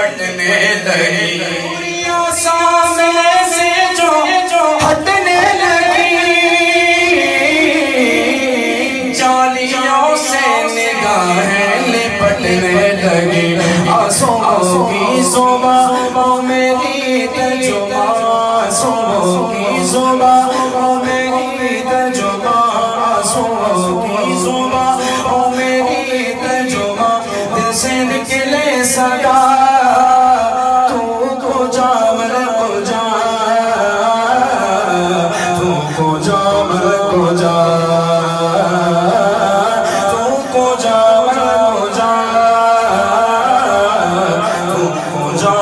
लिपटने लगी, दूरियां सामने से जो हटने लगी, जालियों से निगाहें लिपटने लगी। आंसुओं की ज़ुबां ओ मेरी तर्जुमा, आंसुओं की ज़ुबां ओ मेरी तर्जुमा, आंसुओं की ज़ुबां ओ मेरी तर्जुमा। दिल से निकले सदा तू को जा मर को जा, तू को जा मर को जा, तू को जा मर को जा, तू को जा